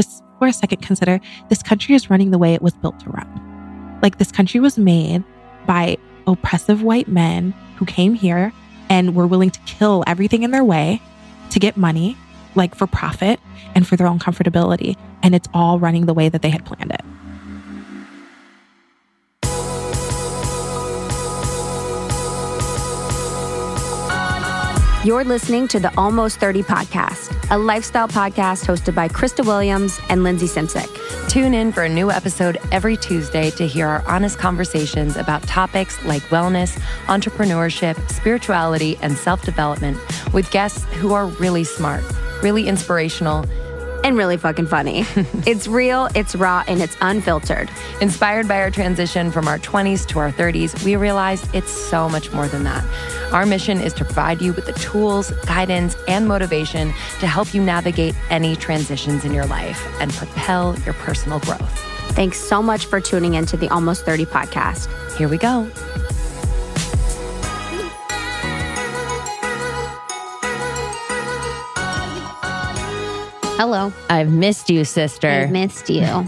just for a second consider this country is running the way it was built to run. Like, this country was made by oppressive white men who came here and were willing to kill everything in their way to get money, like for profit and for their own comfortability. And it's all running the way that they had planned it. You're listening to the Almost 30 podcast, a lifestyle podcast hosted by Krista Williams and Lindsay Simsick. Tune in for a new episode every Tuesday to hear our honest conversations about topics like wellness, entrepreneurship, spirituality, and self-development with guests who are really smart, really inspirational, and really fucking funny. It's real, it's raw, and it's unfiltered. Inspired by our transition from our 20s to our 30s, we realized it's so much more than that. Our mission is to provide you with the tools, guidance, and motivation to help you navigate any transitions in your life and propel your personal growth. Thanks so much for tuning into the Almost 30 podcast. Here we go. Hello. I've missed you, sister. I missed you.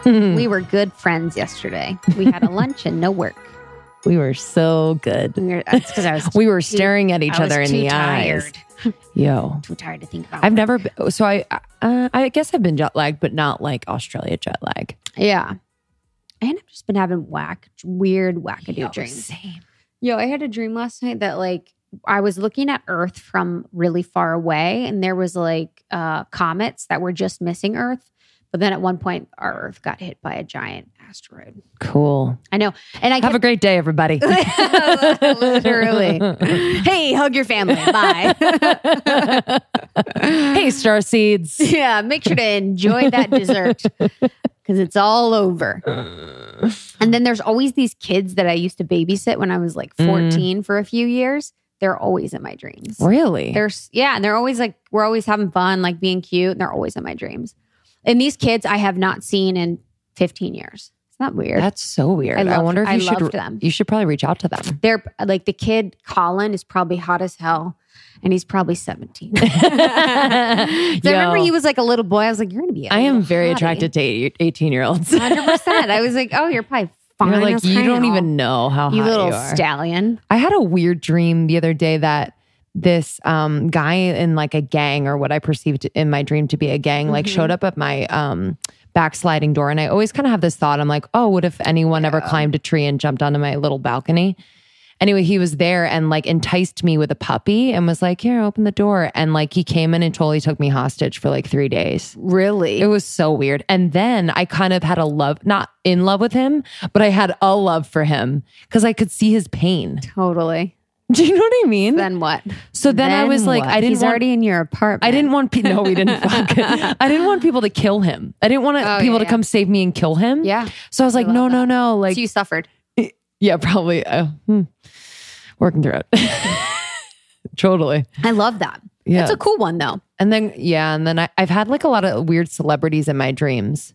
We were good friends yesterday. We had a lunch and no work. We were so good. That's because I was. We were staring at each other in the eyes. Yo, too tired to think about. I've never been, so I guess I've been jet lagged, but not like Australia jet lag. Yeah, and I've just been having weird wackadoo dreams. Same. Yo, I had a dream last night that like I was looking at Earth from really far away, and there was like comets that were just missing Earth. But then at one point, our Earth got hit by a giant asteroid. Cool. I know. And I have a great day, everybody. Literally. Hey, hug your family. Bye. Hey, star seeds. Yeah, make sure to enjoy that dessert because it's all over. And then there's always these kids that I used to babysit when I was like 14 for a few years. They're always in my dreams. Really? And they're always like, we're always having fun, like being cute. And they're always in my dreams. And these kids I have not seen in 15 years. It's not weird. That's so weird. I wonder if you should. Them. You should probably reach out to them. They're like the kid Colin is probably hot as hell, and he's probably 17. So I remember he was like a little boy. I was like, "You're gonna be." I am very attracted to 18-year-olds. 100%. I was like, "Oh, you're probably fine." You're like, you don't even know how hot you are. You little stallion. I had a weird dream the other day that this guy in like a gang, or what I perceived in my dream to be a gang, like showed up at my backsliding door. And I always kind of have this thought. I'm like, oh, what if anyone ever climbed a tree and jumped onto my little balcony? Anyway, he was there and like enticed me with a puppy and was like, here, open the door. And like he came in and totally took me hostage for like 3 days. Really? It was so weird. And then I kind of had not in love with him, but I had a love for him because I could see his pain. Totally. Do you know what I mean? Then what? So then I was like, He's already in your apartment. I didn't want people. No, we didn't. I didn't want people to kill him. I didn't want people to come save me and kill him. Yeah. So I was like, no. Like, so you suffered. Yeah, probably. Working through it. Totally. I love that. Yeah. It's a cool one though. And then I've had like a lot of weird celebrities in my dreams.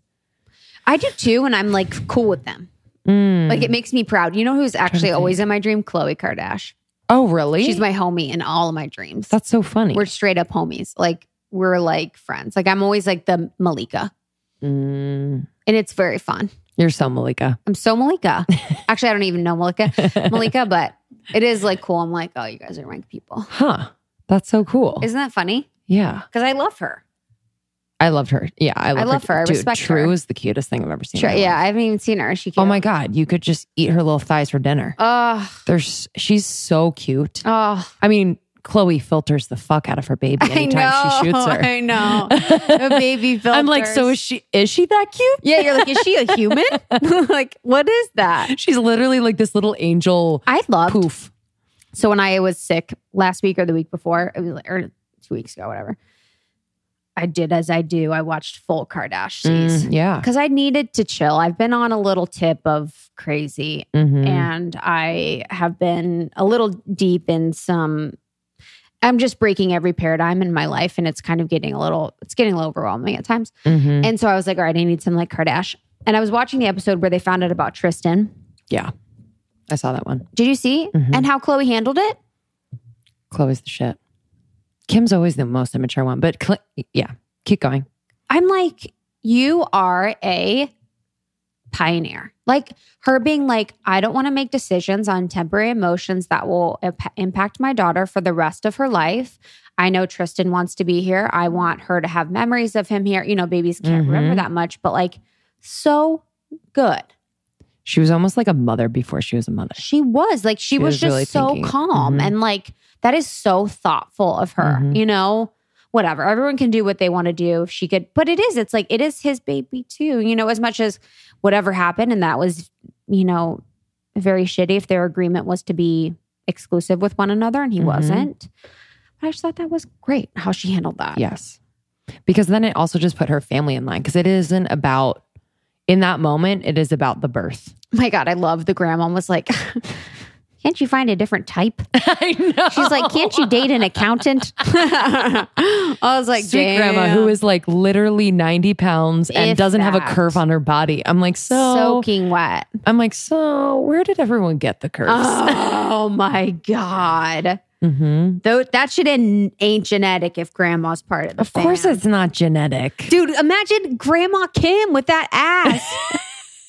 I do too, and I'm like cool with them. Like it makes me proud. You know who's actually always in my dream? Khloe Kardashian. Oh, really? She's my homie in all of my dreams. That's so funny. We're straight up homies. Like we're like friends. Like I'm always like the Malika. And it's very fun. You're so Malika. I'm so Malika. Actually, I don't even know Malika, but it is like cool. I'm like, oh, you guys are my people. Huh. That's so cool. Isn't that funny? Yeah. Because I love her. I loved her. Yeah, I love her. I Dude, respect True her. is the cutest thing I've ever seen. Yeah, I haven't even seen her. Is she cute? Oh my God. You could just eat her little thighs for dinner. She's so cute. Oh. I mean, Khloe filters the fuck out of her baby anytime she shoots her. I know. The baby filters. I'm like, so is she that cute? Yeah, you're like, is she a human? Like, what is that? She's literally like this little angel poof. So when I was sick last week or the week before, it was like, or 2 weeks ago, whatever. I did as I do. I watched full Kardashians. Yeah. Because I needed to chill. I've been on a little tip of crazy. And I have been a little deep in I'm just breaking every paradigm in my life. And it's kind of getting a little overwhelming at times. And so I was like, all right, I need some like Kardashian. And I was watching the episode where they found out about Tristan. Yeah. I saw that one. Did you see? And how Khloe handled it? Khloe's the shit. Kim's always the most immature one, but yeah, keep going. I'm like, you are a pioneer. Like her being like, I don't want to make decisions on temporary emotions that will impact my daughter for the rest of her life. I know Tristan wants to be here. I want her to have memories of him here. You know, babies can't remember that much, but like so good. She was almost like a mother before she was a mother. She was like, she was just really so calm. And like, that is so thoughtful of her, you know, whatever. Everyone can do what they want to do. If she could, but it's like, it is his baby too, you know, as much as whatever happened. And that was, you know, very shitty if their agreement was to be exclusive with one another and he wasn't. I just thought that was great how she handled that. Yes. Because then it also just put her family in line because it isn't about, in that moment, it is about the birth. My God, I love the grandma was like, can't you find a different type? I know. She's like, can't you date an accountant? I was like, sweet grandma who is like literally 90 pounds and doesn't have a curve on her body. I'm like, soaking wet. I'm like, so where did everyone get the curves? Oh my God. Though that shit ain't genetic if grandma's part of the Of course it's not genetic. Dude, imagine Grandma Kim with that ass.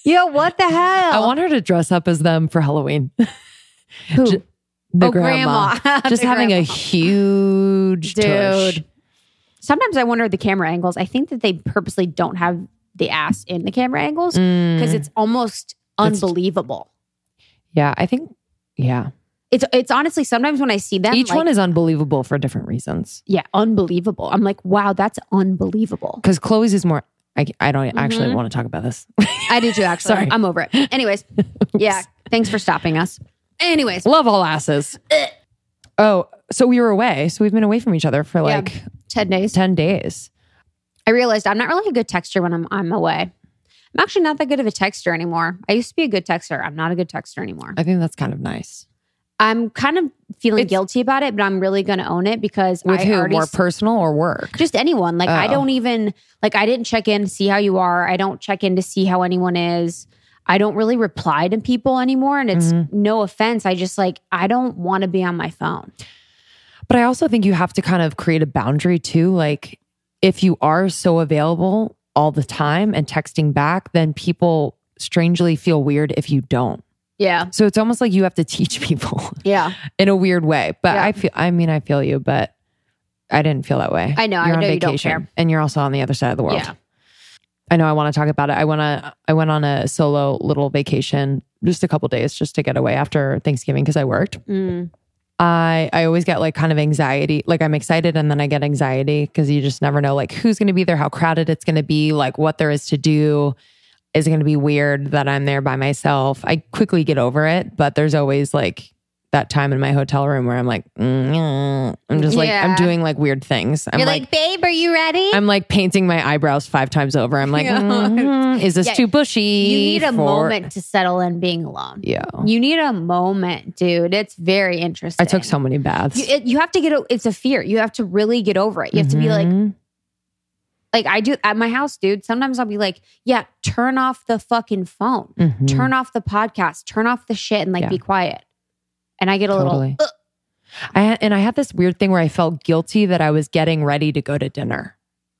Yo, what the hell? I want her to dress up as them for Halloween. Who? The grandma. Just having a huge tush. Sometimes I wonder the camera angles. I think that they purposely don't have the ass in the camera angles because it's almost unbelievable. Yeah, I think, yeah. It's honestly, sometimes when I see them, each one is unbelievable for different reasons. Yeah, unbelievable. I'm like, wow, that's unbelievable. Because Chloe's is more, I don't actually want to talk about this. I do too, actually. Sorry. I'm over it. Anyways, yeah, thanks for stopping us. Anyways. Love all asses. Oh, so we were away. So we've been away from each other for like 10 days. 10 days. I realized I'm not really a good texter when I'm away. I'm actually not that good of a texter anymore. I used to be a good texter. I'm not a good texter anymore. I think that's kind of nice. I'm kind of feeling guilty about it, but I'm really going to own it because with who? More personal or work? Just anyone. Like I don't even, like I didn't check in to see how you are. I don't check in to see how anyone is. I don't really reply to people anymore. And it's no offense. I just like, I don't want to be on my phone. But I also think you have to kind of create a boundary too. Like if you are so available all the time and texting back, then people strangely feel weird if you don't. Yeah. So it's almost like you have to teach people. Yeah. In a weird way. But Yeah. I feel you, but I didn't feel that way. I know. You're I know on you don't vacation, care. and you're also on the other side of the world. Yeah. I know I want to talk about it. I went on a solo little vacation, just a couple days just to get away after Thanksgiving because I worked. I always get like kind of anxiety. Like I'm excited and then I get anxiety because you just never know like who's going to be there, how crowded it's going to be, like what there is to do. Is it going to be weird that I'm there by myself? I quickly get over it, but there's always like that time in my hotel room where I'm like, I'm just like, I'm doing like weird things. You're like, babe, are you ready? I'm like painting my eyebrows 5 times over. I'm like, is this too bushy? You need a moment to settle in being alone. Yeah. You need a moment, dude. It's very interesting. I took so many baths. You have to it's a fear. You have to really get over it. You have to be like I do at my house, dude. Sometimes I'll be like, yeah, turn off the fucking phone. Turn off the podcast. Turn off the shit and like be quiet. And I get a little... I had this weird thing where I felt guilty that I was getting ready to go to dinner.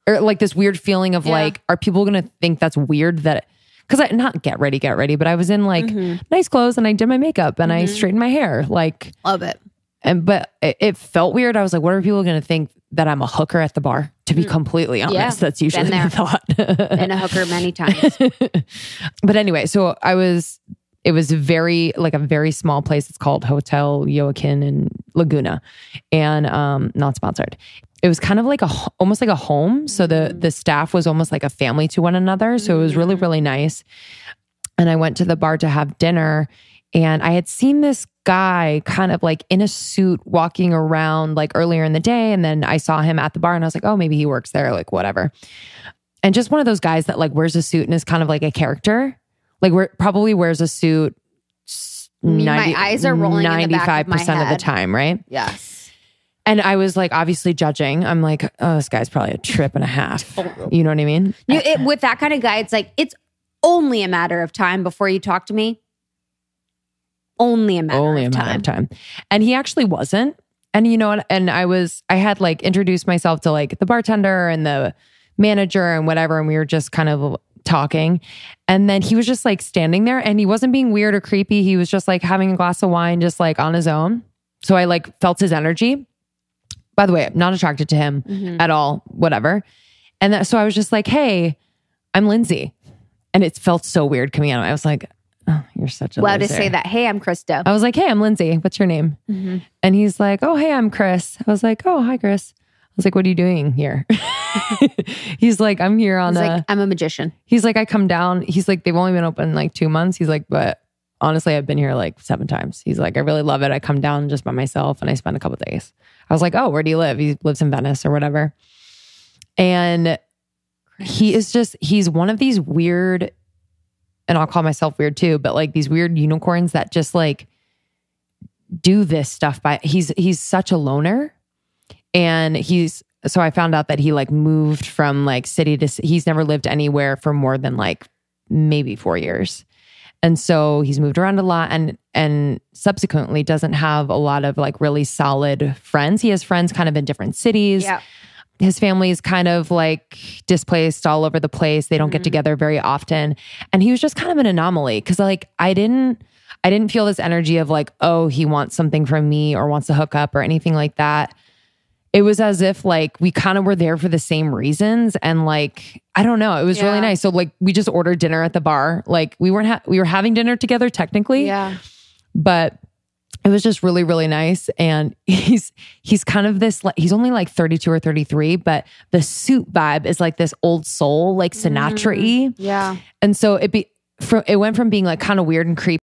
Or like this weird feeling of like, are people going to think that's weird that... Because I not get ready, but I was in like nice clothes and I did my makeup and I straightened my hair. Like... Love it. But it felt weird. I was like, what are people going to think that I'm a hooker at the bar? To be completely honest, that's usually the thought. Been a hooker many times. But anyway, so it was a very small place. It's called Hotel Joaquin in Laguna and not sponsored. It was kind of like almost like a home. So the staff was almost like a family to one another. So it was really, really nice. And I went to the bar to have dinner and I had seen this guy kind of like in a suit walking around like earlier in the day. And then I saw him at the bar and I was like, oh, maybe he works there, like whatever. And just one of those guys that like wears a suit and is kind of like a character. Like probably wears a suit. My eyes are rolling 95% of the time, right? Yes. And I was like, obviously judging. I'm like, oh, this guy's probably a trip and a half. You know what I mean? With that kind of guy, it's like, it's only a matter of time before you talk to me. Only a matter of time. And he actually wasn't. And you know what? And I had like introduced myself to like the bartender and the manager and whatever. And we were just kind of talking. And then he was just like standing there and he wasn't being weird or creepy. He was just like having a glass of wine, just like on his own. So I like felt his energy. By the way, I'm not attracted to him at all, whatever. And so I was just like, hey, I'm Lindsay. And it felt so weird coming out. I was like, oh, you're such a loser. To say that. Hey, I'm Krista. I was like, hey, I'm Lindsay. What's your name? And he's like, oh, hey, I'm Chris. I was like, oh, hi, Chris. I was like, what are you doing here? He's like, I'm here on I'm a magician. He's like, I come down. He's like, they've only been open like 2 months. He's like, but honestly, I've been here like 7 times. He's like, I really love it. I come down just by myself and I spend a couple of days. I was like, oh, where do you live? He lives in Venice or whatever. And he's one of these weird, and I'll call myself weird too, but like these weird unicorns that just like do this stuff he's such a loner. And so I found out that he like moved from like city to, he's never lived anywhere for more than like maybe 4 years. And so he's moved around a lot and subsequently doesn't have a lot of like really solid friends. He has friends kind of in different cities. Yeah. His family is kind of like displaced all over the place. They don't get together very often. And he was just kind of an anomaly because like I didn't feel this energy of like, oh, he wants something from me or wants to hook up or anything like that. It was as if like we kind of were there for the same reasons. And like, I don't know, it was really nice. So like we just ordered dinner at the bar. Like we were having dinner together technically. Yeah. But it was just really, really nice. And he's kind of this, like, he's only like 32 or 33, but the suit vibe is like this old soul, like Sinatra-y. Yeah. And so it went from being like kind of weird and creepy